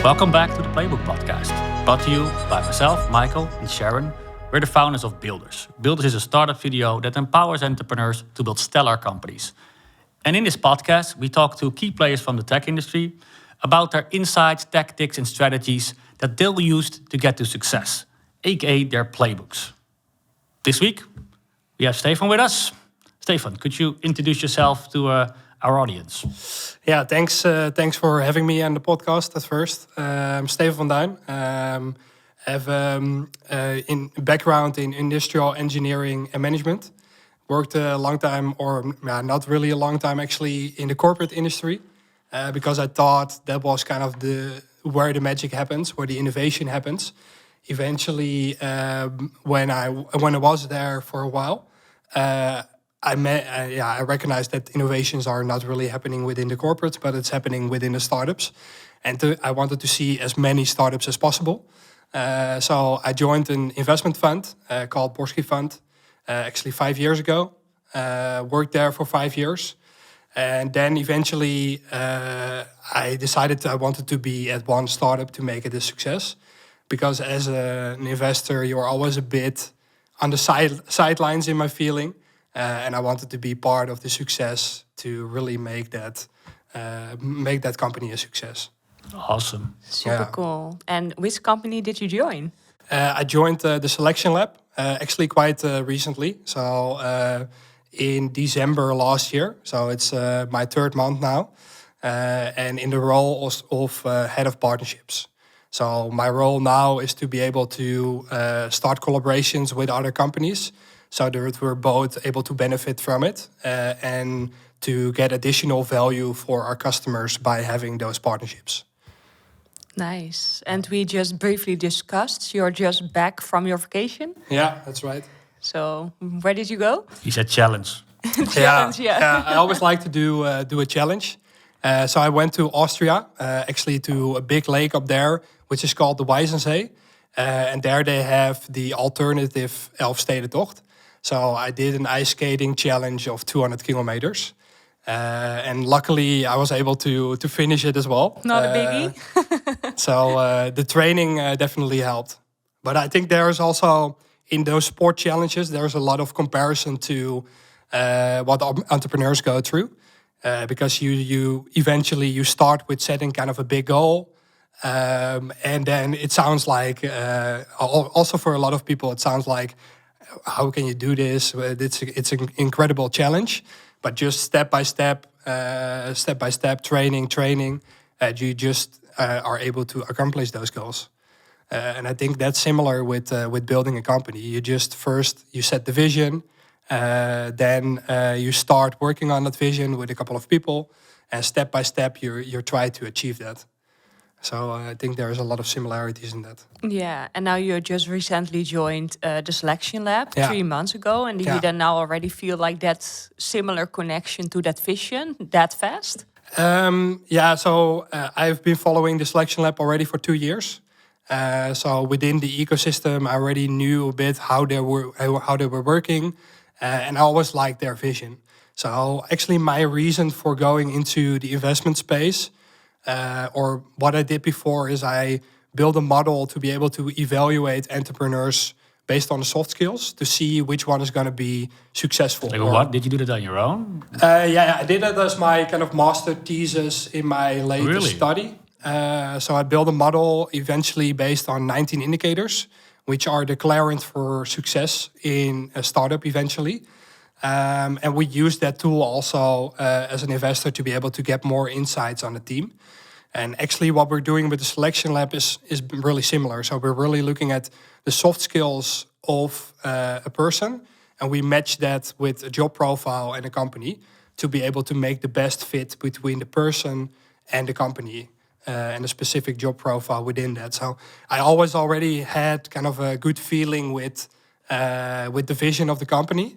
Welcome back to the Playbook podcast, brought to you by myself, Michael, and Sharon. We're the founders of Builders. Builders is a startup studio that empowers entrepreneurs to build stellar companies. And in this podcast, we talk to key players from the tech industry about their insights, tactics, and strategies that they'll use to get to success, aka their playbooks. This week, we have Stefan with us. Stefan, could you introduce yourself to our audience? Yeah, thanks for having me on the podcast at first. I'm Stefan van Duin. I have in background in industrial engineering and management. Worked a long time, not really a long time actually, in the corporate industry because I thought that was kind of where the magic happens, where the innovation happens. Eventually, when I was there for a while, I recognized that innovations are not really happening within the corporates, but it's happening within the startups. And I wanted to see as many startups as possible. So I joined an investment fund called Borski Fund, actually 5 years ago. Worked there for 5 years. And then eventually I decided I wanted to be at one startup to make it a success. Because as an investor, you're always a bit on the sidelines in my feeling. And I wanted to be part of the success to really make that company a success. Awesome. Super cool. And which company did you join? I joined the Selection Lab actually quite recently. So in December last year. So it's my third month now. And in the role of head of partnerships. So my role now is to be able to start collaborations with other companies so that we're both able to benefit from it and to get additional value for our customers by having those partnerships. Nice. And we just briefly discussed, you're just back from your vacation. Yeah, that's right. So where did you go? He said challenge. Challenge, yeah. I always like to do a challenge. So I went to Austria, actually to a big lake up there, which is called the Weissensee. And there they have the alternative Elfstedentocht. So I did an ice skating challenge of 200 kilometers. And luckily I was able to finish it as well. Not a biggie. So the training definitely helped. But I think there is also, in those sport challenges, there's a lot of comparison to what entrepreneurs go through. Because you eventually start with setting kind of a big goal. And then it sounds like, also for a lot of people, it sounds like, how can you do this? It's an incredible challenge, but just step by step, training, you just are able to accomplish those goals. And I think that's similar with building a company. You just first you set the vision, then you start working on that vision with a couple of people, and step by step you try to achieve that. So I think there's a lot of similarities in that. Yeah, and now you just recently joined the Selection Lab 3 months ago. And do you then now already feel like that similar connection to that vision that fast? So I've been following the Selection Lab already for 2 years. So within the ecosystem, I already knew a bit how they were working. And I always liked their vision. So actually my reason for going into the investment space or what I did before is I built a model to be able to evaluate entrepreneurs based on the soft skills to see which one is going to be successful. Like what? Did you do that on your own? I did that as my kind of master thesis in my latest study. So I built a model eventually based on 19 indicators, which are the declarant for success in a startup eventually. And we use that tool also as an investor to be able to get more insights on the team. And actually what we're doing with the Selection Lab is really similar. So we're really looking at the soft skills of a person, and we match that with a job profile and a company to be able to make the best fit between the person and the company and a specific job profile within that. So I always already had kind of a good feeling with the vision of the company.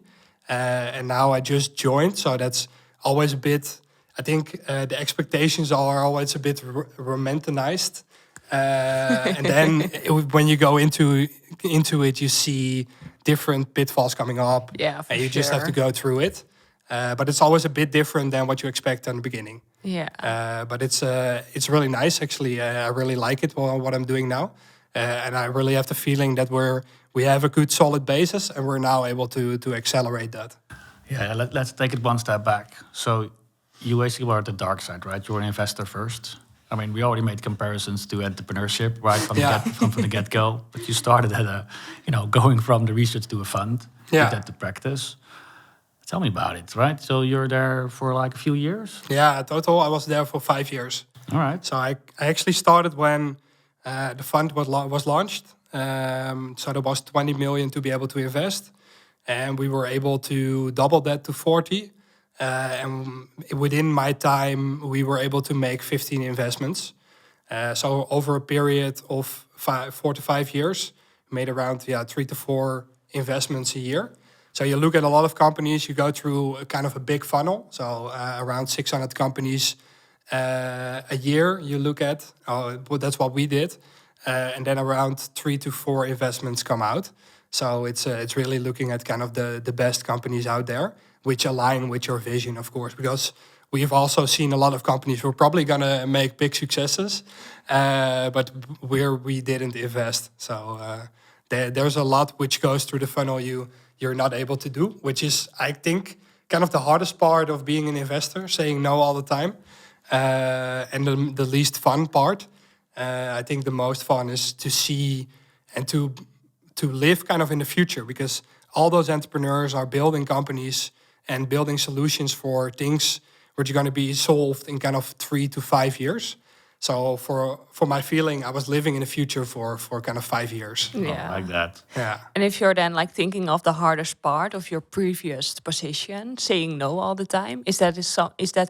And now I just joined, so that's always a bit, I think the expectations are always a bit romanticized. And then when you go into it, you see different pitfalls coming up. Yeah, for and you just have to go through it. But it's always a bit different than what you expect in the beginning. Yeah. But it's really nice, actually. I really like it, what I'm doing now. And I really have the feeling that we have a good, solid basis, and we're now able to accelerate that. Yeah, let's take it one step back. So you basically were at the dark side, right? You were an investor first. I mean, we already made comparisons to entrepreneurship, right, from the get-go. But you started at going from the research to a fund, put that to practice. Tell me about it, right? So you're there for like a few years? Yeah, total, I was there for 5 years. All right. So I actually started when the fund was launched. So there was 20 million to be able to invest. And we were able to double that to 40. And within my time, we were able to make 15 investments. So over a period of 4 to 5 years, made around 3 to 4 investments a year. So you look at a lot of companies, you go through a kind of a big funnel. So around 600 companies a year you look at. That's what we did. And then around 3 to 4 investments come out. So it's really looking at kind of the best companies out there, which align with your vision, of course, because we've also seen a lot of companies who are probably going to make big successes, but where we didn't invest. So there's a lot which goes through the funnel you're not able to do, which is, I think, kind of the hardest part of being an investor, saying no all the time, and the least fun part. I think the most fun is to see and to live kind of in the future, because all those entrepreneurs are building companies and building solutions for things which are going to be solved in kind of 3 to 5 years. So for my feeling, I was living in the future for kind of 5 years. Yeah. Like that. Yeah. And if you're then like thinking of the hardest part of your previous position, saying no all the time, is that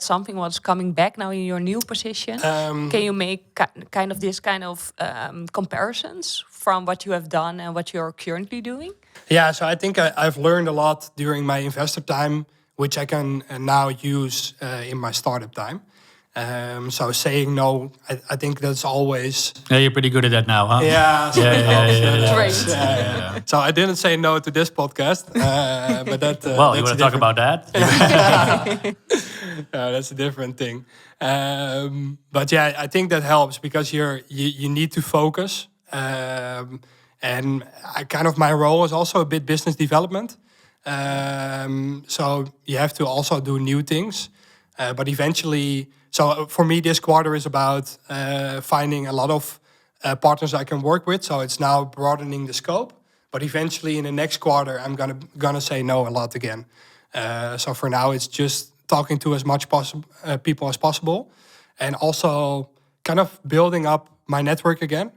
something what's coming back now in your new position? Can you make kind of comparisons from what you have done and what you're currently doing? Yeah, so I think I've learned a lot during my investor time, which I can now use in my startup time. So saying no, I think that's always... Yeah, you're pretty good at that now, huh? Yeah. Great. So I didn't say no to this podcast, but that... well, you want to talk about that? That's a different thing. But yeah, I think that helps because you need to focus. And my role is also a bit business development. So you have to also do new things. But eventually... So for me, this quarter is about finding a lot of partners I can work with. So it's now broadening the scope. But eventually in the next quarter, I'm gonna say no a lot again. So for now, it's just talking to as much people as possible. And also kind of building up my network again.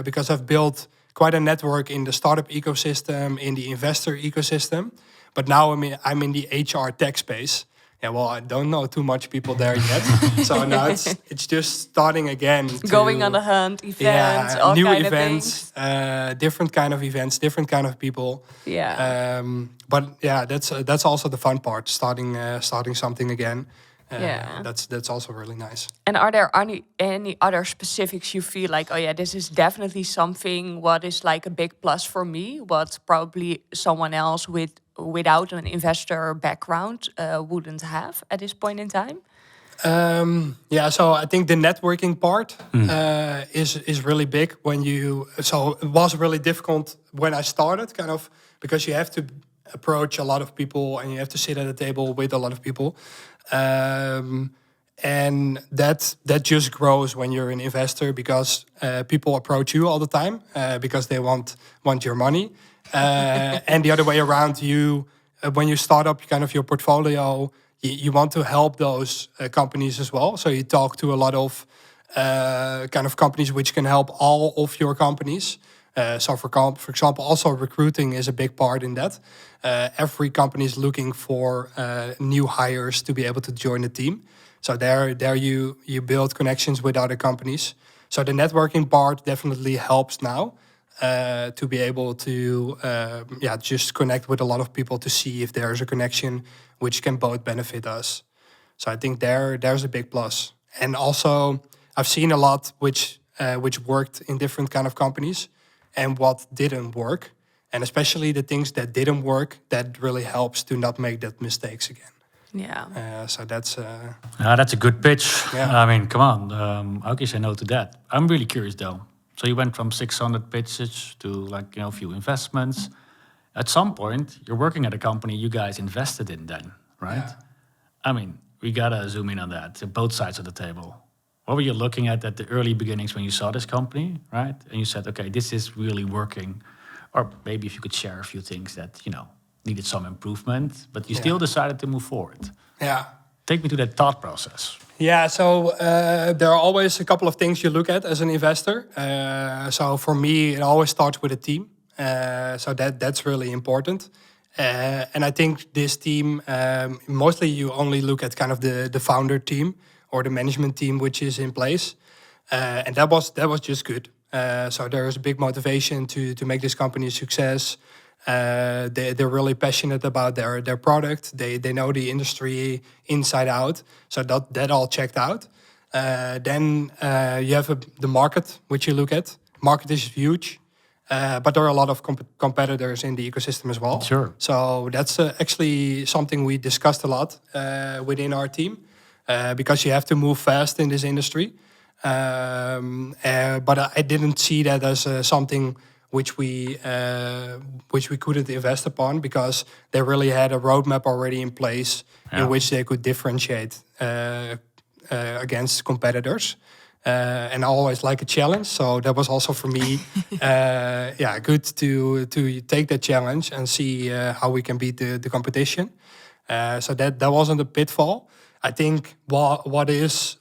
Because I've built quite a network in the startup ecosystem, in the investor ecosystem. But now I'm in the HR tech space. Yeah, well, I don't know too much people there yet. So now it's just starting again. Going on the hunt, events, all new kind events, of things. Different kind of events, different kind of people. Yeah. But yeah, that's also the fun part, starting something again. That's also really nice. And are there any other specifics you feel like, oh yeah, this is definitely something what is like a big plus for me, what probably someone else without an investor background wouldn't have at this point in time? So I think the networking part is really big so it was really difficult when I started, kind of, because you have to approach a lot of people and you have to sit at a table with a lot of people. And that just grows when you're an investor, because people approach you all the time because they want your money. And the other way around, when you start up kind of your portfolio, you want to help those companies as well. So you talk to a lot of kind of companies which can help all of your companies. So for example, also recruiting is a big part in that. Every company is looking for new hires to be able to join the team. So there you build connections with other companies. So the networking part definitely helps now. To be able to just connect with a lot of people to see if there's a connection which can both benefit us. So I think there's a big plus. And also I've seen a lot which worked in different kind of companies and what didn't work. And especially the things that didn't work, that really helps to not make that mistakes again. So that's... that's a good pitch. Yeah. I mean, come on. How can you say no to that? I'm really curious, though. So you went from 600 pitches to like, a few investments. At some point, you're working at a company you guys invested in then, right? Yeah. I mean, we got to zoom in on that, both sides of the table. What were you looking at the early beginnings when you saw this company, right? And you said, okay, this is really working. Or maybe if you could share a few things that, needed some improvement, but you still decided to move forward. Yeah. Take me to that thought process. Yeah, so there are always a couple of things you look at as an investor. So for me, it always starts with a team. So that's really important. And I think this team, mostly you only look at kind of the founder team or the management team which is in place. And that was just good. So there is a big motivation to make this company a success. They're really passionate about their product. They know the industry inside out. So that all checked out. Then you have the market, which you look at. Market is huge, but there are a lot of competitors in the ecosystem as well. Sure. So that's actually something we discussed a lot within our team, because you have to move fast in this industry. But I didn't see that as something which we couldn't invest upon, because they really had a roadmap already in place in which they could differentiate against competitors. And I always like a challenge, so that was also for me good to take that challenge and see how we can beat the competition. So that wasn't a pitfall. I think what is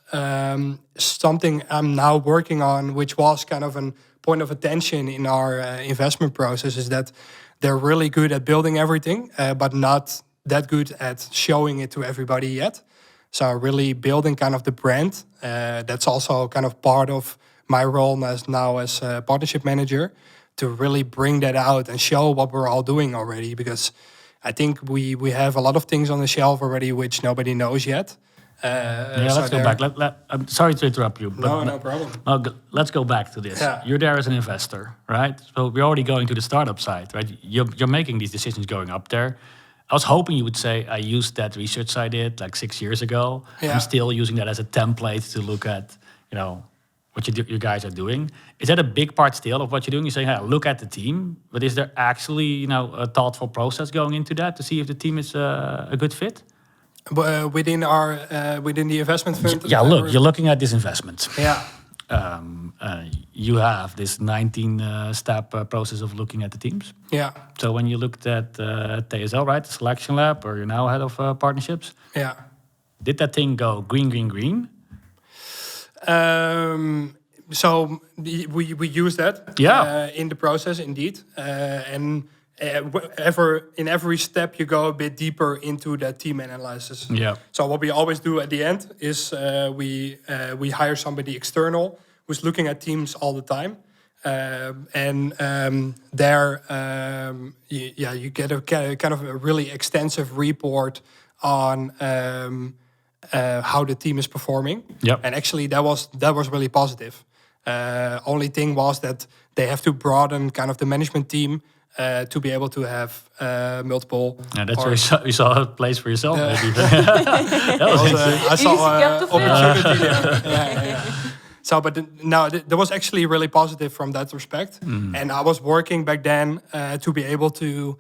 something I'm now working on, which was kind of a point of attention in our investment process, is that they're really good at building everything, but not that good at showing it to everybody yet. So really building kind of the brand. That's also kind of part of my role now as a partnership manager, to really bring that out and show what we're all doing already, because I think we have a lot of things on the shelf already which nobody knows yet. Let's go back. I'm sorry to interrupt you. But no problem. Let's go back to this. Yeah. You're there as an investor, right? So we're already going to the startup side, right? You're making these decisions going up there. I was hoping you would say, I used that research I did like 6 years ago. Yeah. I'm still using that as a template to look at, what you guys are doing. Is that a big part still of what you're doing? You're saying, hey, look at the team, but is there actually, a thoughtful process going into that to see if the team is a good fit? Within the investment fund? Yeah, look, you're looking at this investment. Yeah. You have this 19-step process of looking at the teams. Yeah. So when you looked at TSL, right, the selection lab, or you're now head of partnerships, did that thing go green? So we use that in the process, indeed. And in every step, you go a bit deeper into the team analysis. Yeah. So what we always do at the end is we hire somebody external who's looking at teams all the time. You get a kind of a really extensive report on how the team is performing. Yep. And actually, that was really positive. Only thing was that they have to broaden kind of the management team to be able to have multiple. Yeah, that's where you saw a place for yourself. Maybe. That was I saw opportunity there. So, but that was actually really positive from that respect. Mm. And I was working back then to be able to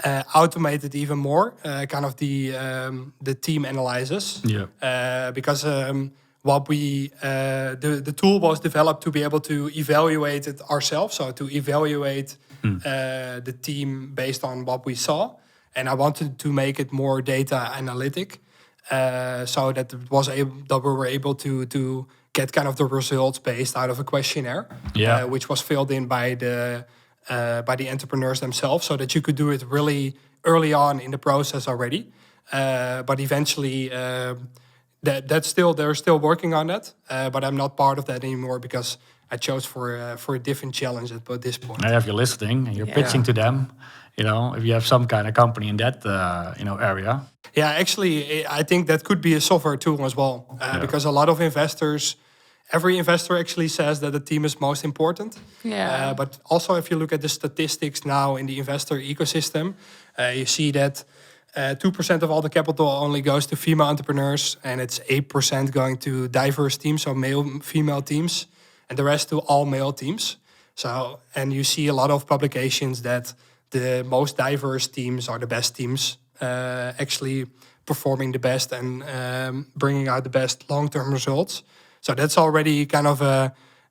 automate it even more, kind of the team analysis. Yeah. Because what the tool was developed to be able to evaluate it ourselves. So to evaluate the team based on what we saw. And I wanted to make it more data analytic, so that we were able to get kind of the results based out of a questionnaire, which was filled in by the entrepreneurs themselves, so that you could do it really early on in the process already. But eventually, they're still working on that. But I'm not part of that anymore because I chose for a different challenge at this point. Now, if you're listening and you're pitching to them, if you have some kind of company in that area. Yeah, actually, I think that could be a software tool as well, because a lot of investors. Every investor actually says that the team is most important. Yeah. But also, if you look at the statistics now in the investor ecosystem, you see that 2% of all the capital only goes to female entrepreneurs, and it's 8% going to diverse teams, so male, female teams, and the rest to all male teams. So, and you see a lot of publications that the most diverse teams are the best teams, actually performing the best and bringing out the best long-term results. So that's already kind of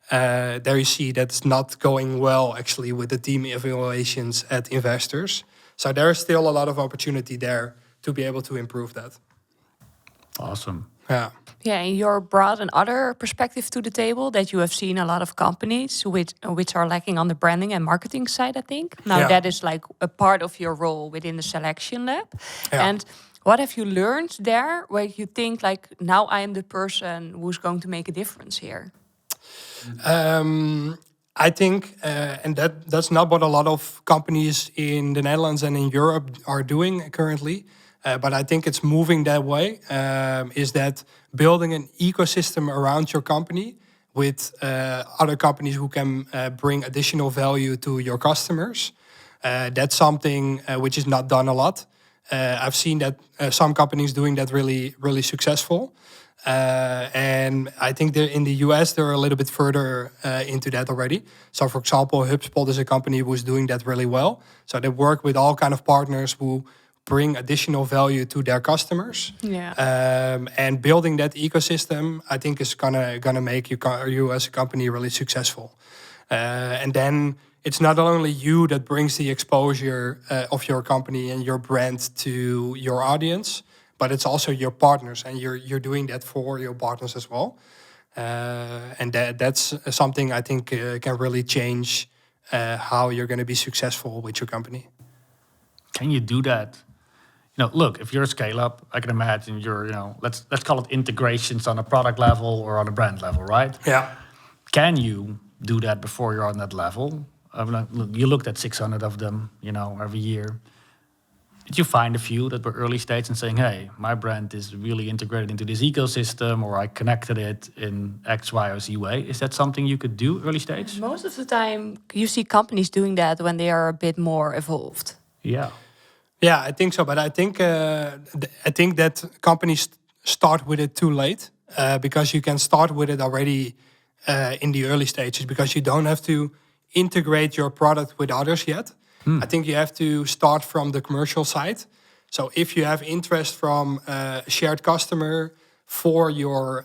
there you see that's not going well actually with the team evaluations at investors. So there is still a lot of opportunity there to be able to improve that. Awesome. Yeah. Yeah, and you're brought another perspective to the table that you have seen a lot of companies which are lacking on the branding and marketing side, I think. Now that is like a part of your role within the selection lab. Yeah. And what have you learned there where you think like, now I am the person who's going to make a difference here? I think, and that's not what a lot of companies in the Netherlands and in Europe are doing currently, but I think it's moving that way, is that building an ecosystem around your company with other companies who can bring additional value to your customers. That's something which is not done a lot. I've seen that some companies doing that really, really successful. And I think in the US, they're a little bit further into that already. So, for example, HubSpot is a company who's doing that really well. So they work with all kind of partners who bring additional value to their customers. Yeah. And building that ecosystem, I think, is gonna make you as a company really successful. And then it's not only you that brings the exposure of your company and your brand to your audience, but it's also your partners, and you're doing that for your partners as well. And that's something I think can really change how you're going to be successful with your company. Can you do that? Look, if you're a scale up, I can imagine you're, let's call it integrations on a product level or on a brand level, right? Yeah. Can you do that before you're on that level? You looked at 600 of them, every year. Did you find a few that were early stage and saying, hey, my brand is really integrated into this ecosystem, or I connected it in X, Y, or Z way? Is that something you could do early stage? Most of the time, you see companies doing that when they are a bit more evolved. Yeah. Yeah, I think so. But I think that companies start with it too late, because you can start with it already in the early stages, because you don't have to integrate your product with others yet. I think you have to start from the commercial side. So if you have interest from a shared customer for your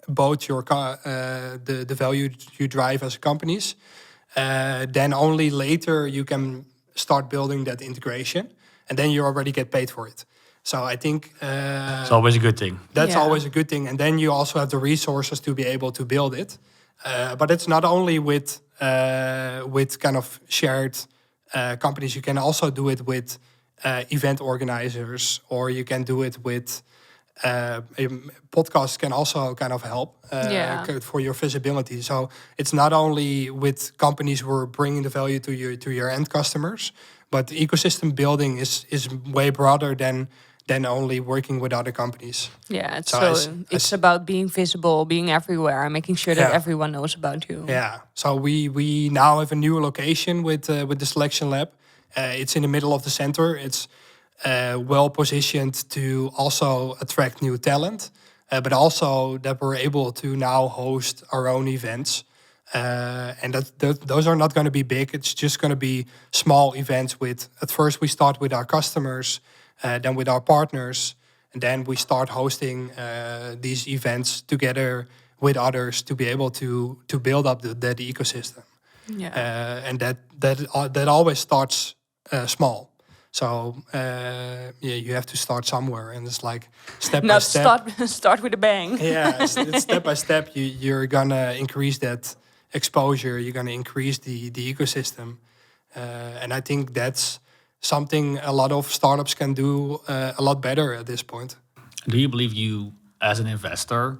both your the value you drive as companies, then only later you can start building that integration, and then you already get paid for it. So I think it's always a good thing. That's always a good thing, and then you also have the resources to be able to build it. But it's not only with kind of shared companies. You can also do it with event organizers, or you can do it with podcasts. Can also kind of help for your visibility. So it's not only with companies who are bringing the value to your end customers, but the ecosystem building is way broader than only working with other companies. Yeah, it's about being visible, being everywhere, and making sure that everyone knows about you. Yeah, so we now have a new location with the Selection Lab. It's in the middle of the center. It's well positioned to also attract new talent, but also that we're able to now host our own events. And those are not going to be big. It's just going to be small events. At first we start with our customers, then with our partners, and then we start hosting these events together with others to be able to build up that ecosystem. Yeah. And that always starts small. So you have to start somewhere, and it's like step by step. Start with a bang. Yeah, step by step, you're gonna increase that exposure. You're gonna increase the ecosystem, and I think that's something a lot of startups can do a lot better at this point. Do you believe you, as an investor,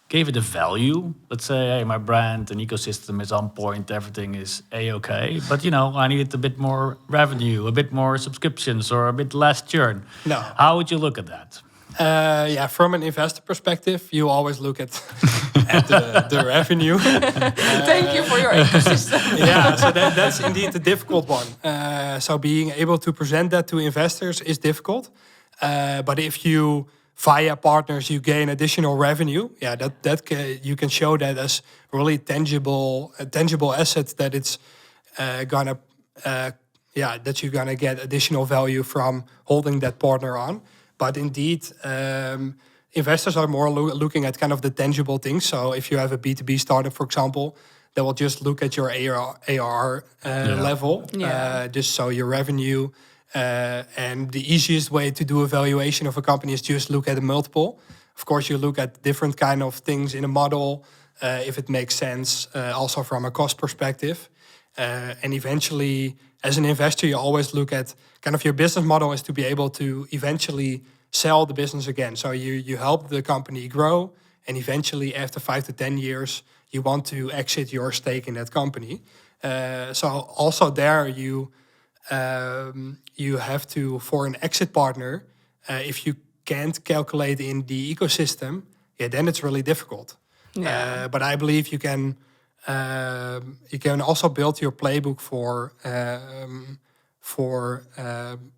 gave it a value? Let's say, hey, my brand and ecosystem is on point, everything is A-okay, but I needed a bit more revenue, a bit more subscriptions, or a bit less churn. No. How would you look at that? From an investor perspective, you always look at the revenue. Thank you for your ecosystem. So that's indeed the difficult one. So being able to present that to investors is difficult. But if you, via partners, you gain additional revenue, you can show that as really a tangible asset that it's that you're gonna get additional value from holding that partner on. But indeed, investors are more looking at kind of the tangible things. So if you have a B2B startup, for example, they will just look at your ARR level, just so your revenue. And the easiest way to do a valuation of a company is just look at a multiple. Of course, you look at different kind of things in a model, if it makes sense, also from a cost perspective. And eventually, as an investor, you always look at kind of your business model is to be able to eventually sell the business again. So you help the company grow, and eventually after 5 to 10 years, you want to exit your stake in that company. So also there you have to, for an exit partner, if you can't calculate in the ecosystem, then it's really difficult. But I believe you can also build your playbook for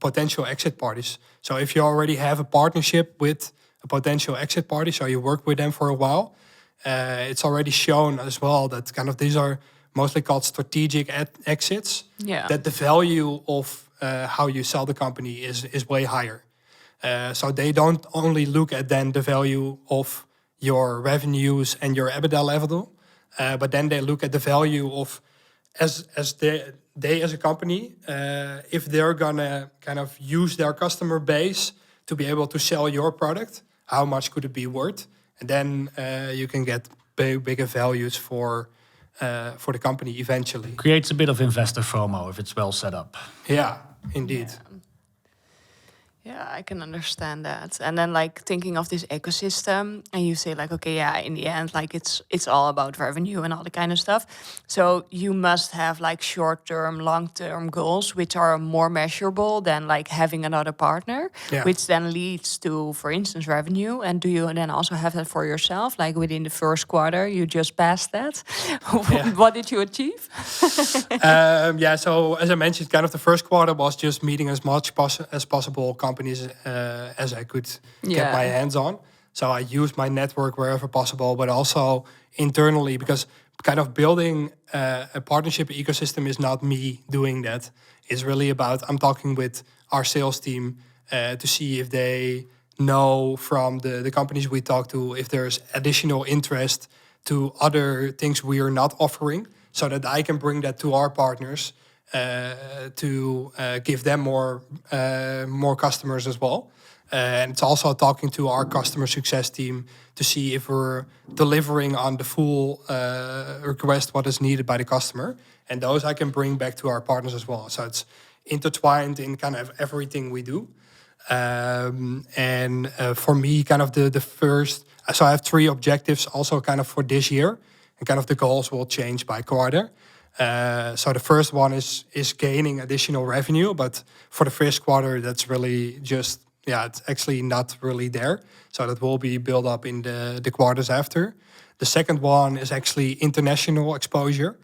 potential exit parties. So if you already have a partnership with a potential exit party, so you work with them for a while, it's already shown as well that kind of these are mostly called strategic exits. That the value of how you sell the company is way higher. So they don't only look at then the value of your revenues and your EBITDA level, but then they look at the value of as they as a company, if they're gonna kind of use their customer base to be able to sell your product, how much could it be worth? And then you can get bigger values for the company eventually. Creates a bit of investor FOMO if it's well set up. Yeah, indeed. Yeah, I can understand that. And then like thinking of this ecosystem, and you say like, okay, in the end, like it's all about revenue and all the kind of stuff. So you must have like short-term, long-term goals, which are more measurable than like having another partner, which then leads to, for instance, revenue. And do you then also have that for yourself? Like within the first quarter, you just passed that. What did you achieve? So as I mentioned, kind of the first quarter was just meeting as much as possible companies as I could get my hands on. So I used my network wherever possible, but also internally, because kind of building a partnership ecosystem is not me doing that. It's really about, I'm talking with our sales team to see if they know from the companies we talk to, if there's additional interest to other things we are not offering, so that I can bring that to our partners to give them more customers as well. And it's also talking to our customer success team to see if we're delivering on the full request, what is needed by the customer. And those I can bring back to our partners as well. So it's intertwined in kind of everything we do. For me, kind of the first, so I have 3 objectives also kind of for this year. And kind of the goals will change by quarter. So the first one is gaining additional revenue, but for the first quarter, that's really just, it's actually not really there. So that will be built up in the quarters after. The second one is actually international exposure.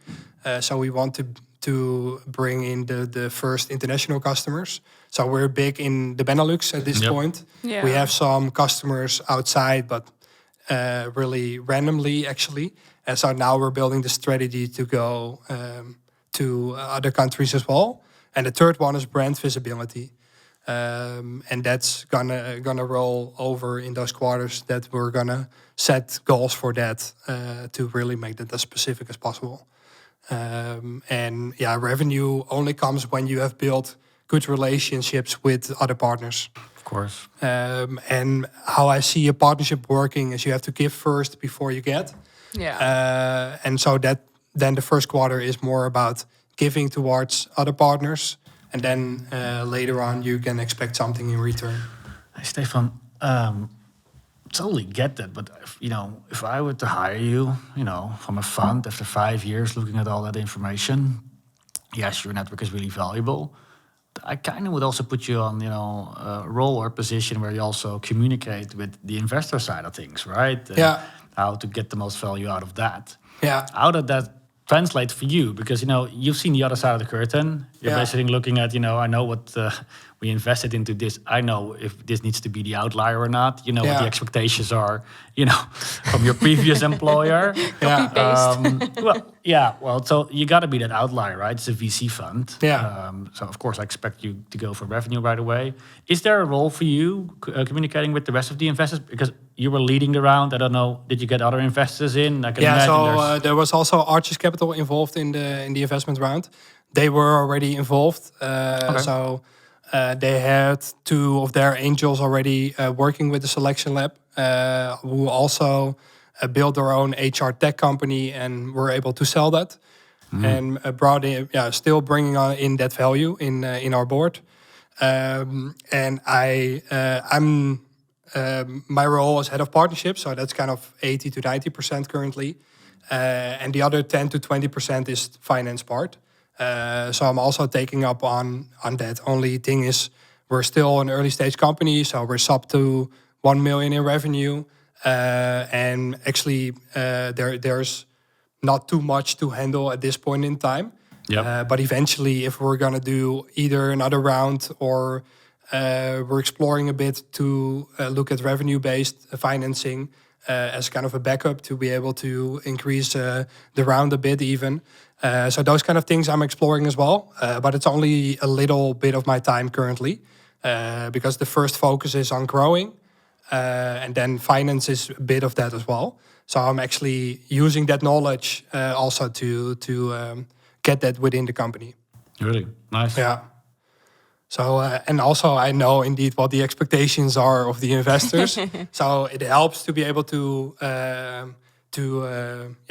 So we want to bring in the first international customers. So we're big in the Benelux at this point. We have some customers outside, but really randomly actually. And so now we're building the strategy to go to other countries as well. And the third one is brand visibility. And that's gonna roll over in those quarters that we're gonna set goals for that to really make that as specific as possible. Revenue only comes when you have built good relationships with other partners. Of course. And how I see a partnership working is you have to give first before you get. And so that then the first quarter is more about giving towards other partners, and then later on you can expect something in return. Hey, Stefan, totally get that, but if I were to hire you, from a fund after 5 years looking at all that information, yes, your network is really valuable, I kind of would also put you on, a role or position where you also communicate with the investor side of things, right? And how to get the most value out of that. Yeah. How did that translate for you? Because, you've seen the other side of the curtain. You're basically looking at, I know what we invested into this. I know if this needs to be the outlier or not. You know what the expectations are, from your previous employer. So you got to be that outlier, right? It's a VC fund. So, of course, I expect you to go for revenue right away. Is there a role for you communicating with the rest of the investors? Because you were leading the round. I don't know. Did you get other investors in? I can imagine there was also Arches Capital involved in the investment round. They were already involved. So they had 2 of their angels already working with the selection lab, who also built their own HR tech company and were able to sell that. And brought in, still bringing in that value in our board. And I'm my role as head of partnerships, so that's kind of 80 to 90% currently, and the other 10 to 20% is finance part. So I'm also taking up on that. Only thing is, we're still an early stage company, so we're sub to 1 million in revenue, and actually there's not too much to handle at this point in time. But eventually, if we're gonna do either another round or we're exploring a bit to look at revenue-based financing as kind of a backup to be able to increase the round a bit even. So those kind of things I'm exploring as well. But it's only a little bit of my time currently because the first focus is on growing and then finance is a bit of that as well. So I'm actually using that knowledge also to get that within the company. Really? Nice. Yeah. So, and also I know indeed what the expectations are of the investors. So it helps to be able to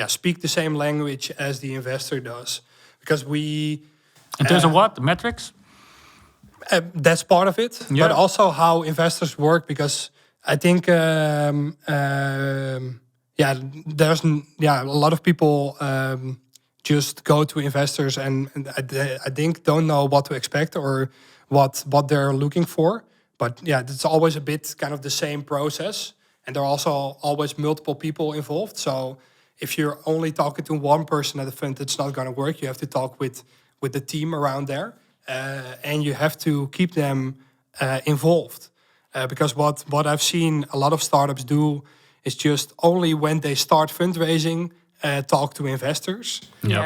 speak the same language as the investor does. Because we... In terms of what? The metrics? That's part of it. Yeah. But also how investors work. Because I think, there's a lot of people... just go to investors and I think don't know what to expect or what they're looking for. But yeah, it's always a bit kind of the same process. And there are also always multiple people involved. So if you're only talking to one person at the fund, it's not going to work. You have to talk with the team around there. And you have to keep them involved. Because what I've seen a lot of startups do is just only when they start fundraising, talk to investors.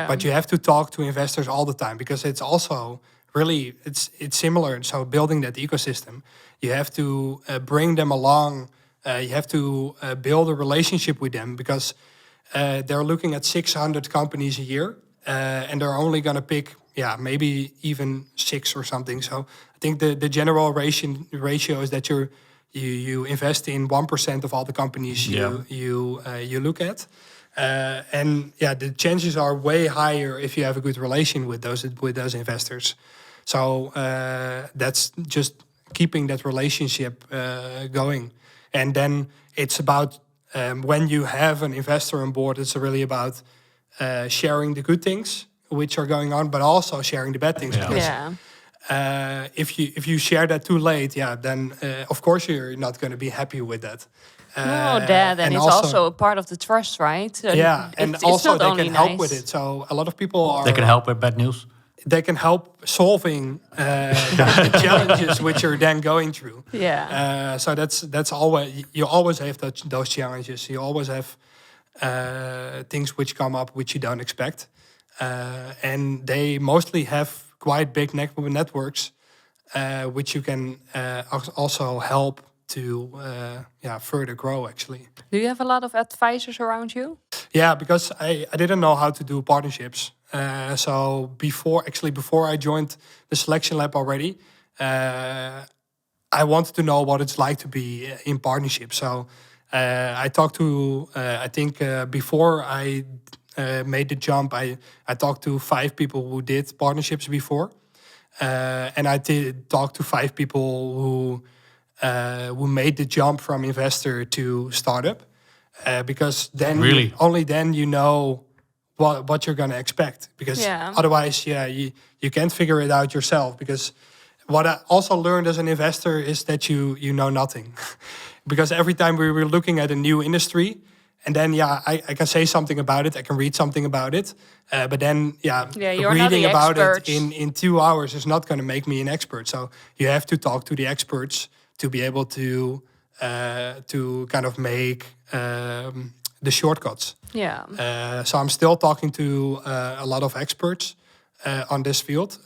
But you have to talk to investors all the time because it's also really, it's similar. So building that ecosystem, you have to bring them along. You have to build a relationship with them because they're looking at 600 companies a year and they're only going to pick, maybe even 6 or something. So I think the general ratio is that you invest in 1% of all the companies you look at. The chances are way higher if you have a good relation with those investors. So that's just keeping that relationship going. And then it's about when you have an investor on board, it's really about sharing the good things which are going on, but also sharing the bad things. Because if you share that too late, then of course you're not going to be happy with that. And it's also a part of the trust, right? And also they can help with it. So a lot of people they can help with bad news. They can help solving the challenges which you're then going through. So that's always, you always have those challenges. You always have things which come up which you don't expect, and they mostly have quite big networks, which you can also help to further grow actually. Do you have a lot of advisors around you? Yeah, because I didn't know how to do partnerships. So before I joined the selection lab already, I wanted to know what it's like to be in partnership. So I talked to, before I made the jump, I talked to 5 people who did partnerships before. And I did talk to 5 people who made the jump from investor to startup. Because then only then you know what you're going to expect. Because otherwise, you can't figure it out yourself. Because what I also learned as an investor is that you know nothing. Because every time we were looking at a new industry, and then I can say something about it, I can read something about it, but then reading about it in 2 hours is not going to make me an expert. So you have to talk to the experts to be able to kind of make the shortcuts. So I'm still talking to a lot of experts on this field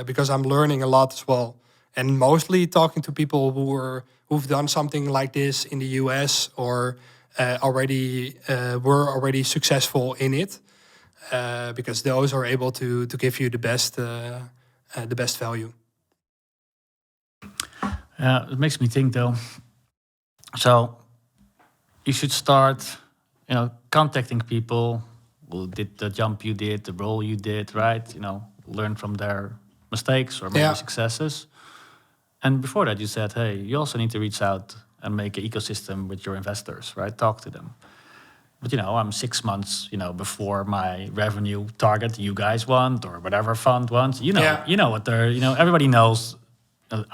because I'm learning a lot as well, and mostly talking to people who've done something like this in the US or were already successful in it, because those are able to give you the best value. It makes me think though. So you should start, contacting people who did the jump you did, the role you did, right? Learn from their mistakes or maybe successes. And before that, you said, hey, you also need to reach out and make an ecosystem with your investors, right? Talk to them. But, I'm 6 months, before my revenue target you guys want or whatever fund wants. You know what they're, everybody knows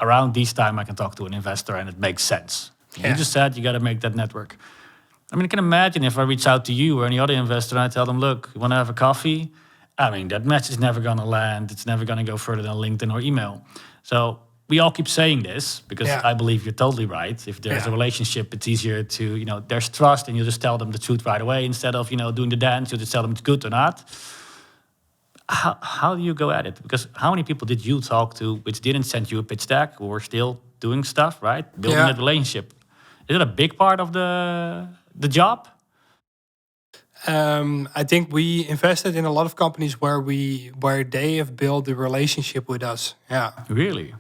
around this time I can talk to an investor and it makes sense. Yeah. You just said you got to make that network. I mean, I can imagine if I reach out to you or any other investor and I tell them, look, you want to have a coffee? I mean, that message is never going to land. It's never going to go further than LinkedIn or email. So we all keep saying this because I believe you're totally right. If there's a relationship, it's easier to, there's trust and you just tell them the truth right away instead of, doing the dance. You just tell them it's good or not. How do you go at it? Because how many people did you talk to which didn't send you a pitch deck who were still doing stuff, right? Building that relationship. Is it a big part of the job? I think we invested in a lot of companies where they have built the relationship with us. Yeah. Really?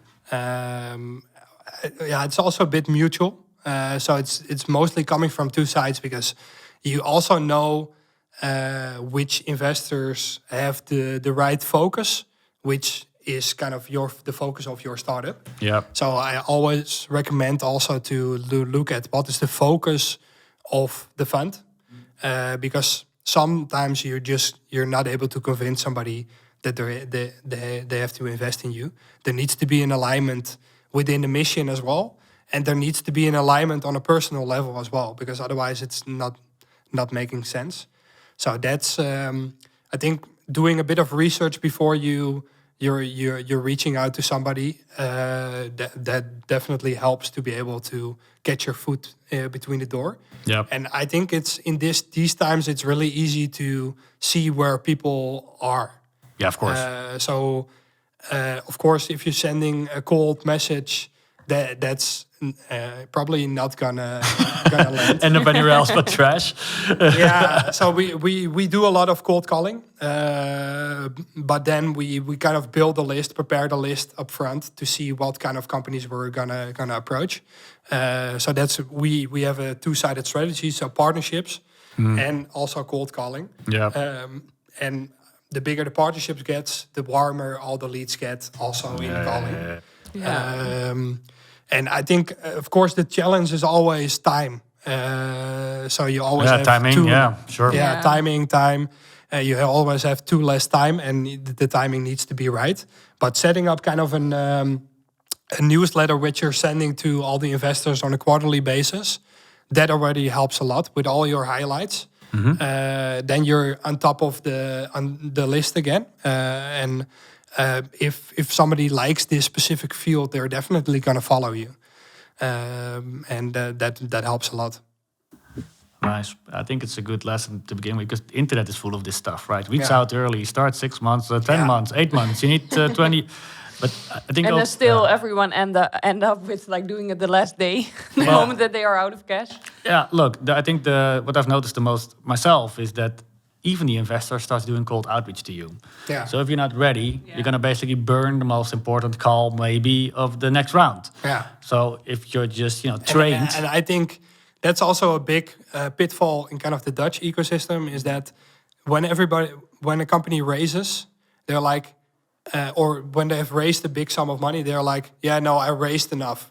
It's also a bit mutual. So it's mostly coming from two sides because you also know which investors have the right focus, which is kind of the focus of your startup. Yeah. So I always recommend also to look at what is the focus of the fund, because sometimes you're not able to convince somebody that they have to invest in you. There needs to be an alignment within the mission as well, and there needs to be an alignment on a personal level as well, because otherwise it's not making sense. So that's I think doing a bit of research before you're reaching out to somebody, that definitely helps to be able to get your foot between the door. Yeah. And I think it's in these times it's really easy to see where people are. Yeah, of course. Of course, if you're sending a cold message, that's probably not gonna land. End up anywhere else but trash. So we do a lot of cold calling, but then we kind of build a list, prepare the list up front to see what kind of companies we're gonna approach. So that's we have a two-sided strategy, so partnerships and also cold calling. Yeah. And the bigger the partnerships gets, the warmer all the leads get also in the calling. And I think, of course, the challenge is always time. So you always have timing. Time. You always have too less time, and the timing needs to be right. But setting up kind of a newsletter which you're sending to all the investors on a quarterly basis, that already helps a lot with all your highlights. Then you're on top of the list again, and if somebody likes this specific field, they're definitely going to follow you, and that helps a lot. Nice. I think it's a good lesson to begin with because the internet is full of this stuff, right? Reach out early, start 6 months, 10 months, 8 months. You need 20. But I think, and then still everyone end up with like doing it the last day, the moment that they are out of cash. Yeah, look, I think what I've noticed the most myself is that even the investor starts doing cold outreach to you. Yeah. So if you're not ready, you're going to basically burn the most important call maybe of the next round. Yeah. So if you're just trained, and I think that's also a big pitfall in kind of the Dutch ecosystem is that when a company raises, they're like, or when they have raised a big sum of money, they're like, I raised enough,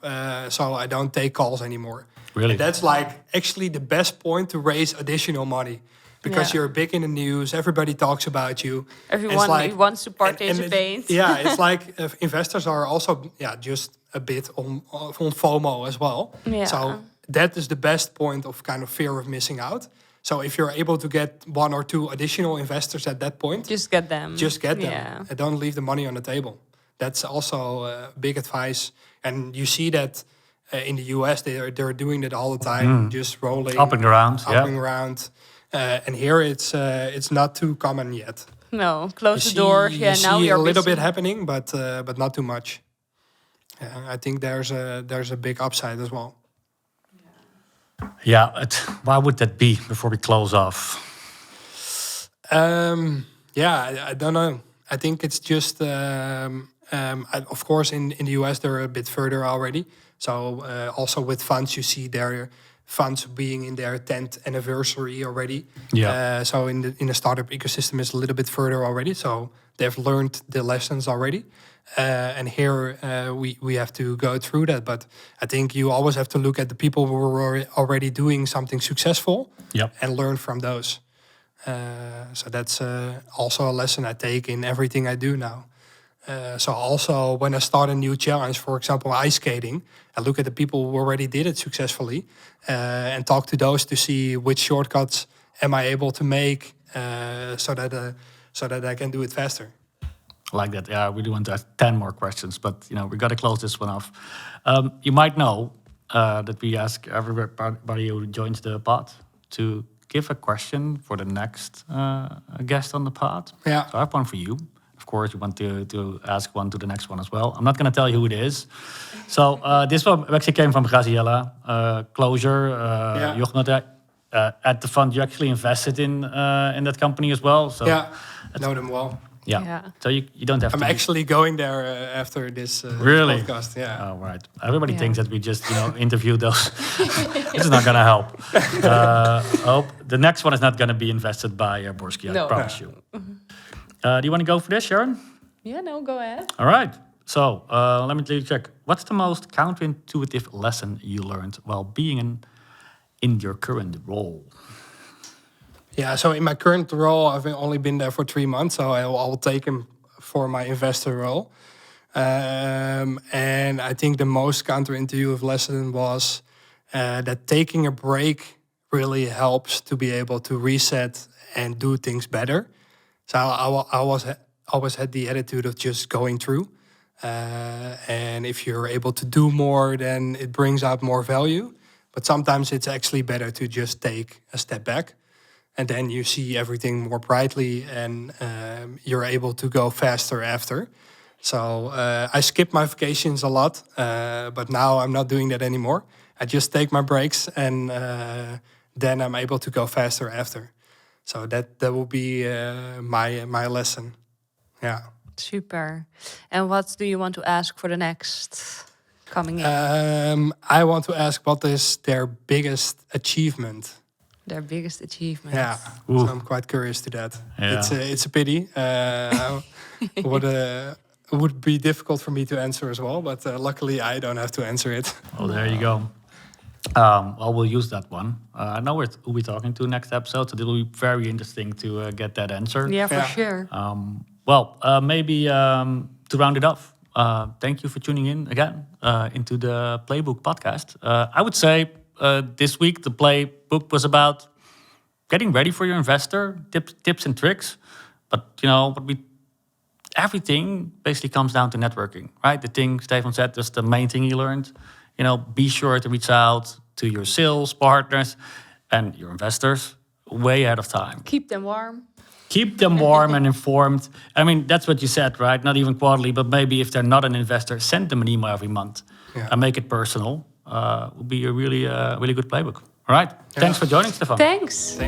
so I don't take calls anymore. Really? And that's like actually the best point to raise additional money. Because you're big in the news, everybody talks about you. Everyone wants to participate. It's like investors are also just a bit on FOMO as well. Yeah. So that is the best point of kind of fear of missing out. So if you're able to get 1 or 2 additional investors at that point, just get them. Yeah. And don't leave the money on the table. That's also big advice. And you see that in the US, they're doing that all the time, just rolling, upping around. And here it's not too common yet. No, close the doors. You Now see you're a little busy. bit happening, but not too much. I think there's a big upside as well. Yeah, why would that be before we close off? I don't know. I think it's just, of course, in the US, they're a bit further already. So also with funds, you see their funds being in their 10th anniversary already. Yeah. So in the startup ecosystem is a little bit further already. So they've learned the lessons already. And here we have to go through that. But I think you always have to look at the people who are already doing something successful and learn from those. So that's also a lesson I take in everything I do now. So also when I start a new challenge, for example, ice skating, I look at the people who already did it successfully and talk to those to see which shortcuts am I able to make so that I can do it faster. Like that, yeah. We do want to ask 10 more questions, but we got to close this one off. You might know that we ask everybody who joins the pod to give a question for the next guest on the pod. Yeah. So I have one for you. Of course, you want to ask one to the next one as well. I'm not going to tell you who it is. So this one actually came from Graziella. Closure, at the fund you actually invested in that company as well. So I know them well. Yeah. So you don't have I'm to... actually going there after this really? podcast. Yeah. Oh, right. Everybody thinks that we just, interview those. This is not going to help. The next one is not going to be invested by Borsky, I promise you. Do you want to go for this, Sharon? Yeah, no, go ahead. All right. So let me check. What's the most counterintuitive lesson you learned while being in your current role? Yeah, so in my current role, I've only been there for 3 months, so I'll take him for my investor role. And I think the most counterintuitive lesson was that taking a break really helps to be able to reset and do things better. So I always had the attitude of just going through. And if you're able to do more, then it brings out more value. But sometimes it's actually better to just take a step back. And then you see everything more brightly and you're able to go faster after. So I skip my vacations a lot, but now I'm not doing that anymore. I just take my breaks and then I'm able to go faster after. So that will be my lesson. Yeah. Super. And what do you want to ask for the next coming in? I want to ask what is their biggest achievement? Their biggest achievement. Yeah, so I'm quite curious to that. Yeah. It's a pity. Would be difficult for me to answer as well, but luckily I don't have to answer it. Oh, there you go. Well, we'll use that one. I know who we're talking to next episode, so it will be very interesting to get that answer. Yeah, for sure. Maybe to round it off, thank you for tuning in again into the Playbook podcast. I would say this week the Playbook was about getting ready for your investor, tips and tricks. But everything basically comes down to networking, right? The thing Stefan said, that's the main thing he learned. Be sure to reach out to your sales partners and your investors way ahead of time. Keep them warm. Keep them warm and informed. I mean, that's what you said, right? Not even quarterly, but maybe if they're not an investor, send them an email every month and make it personal. Would be a really good playbook. All right. Thanks for joining, Stefan. Thanks.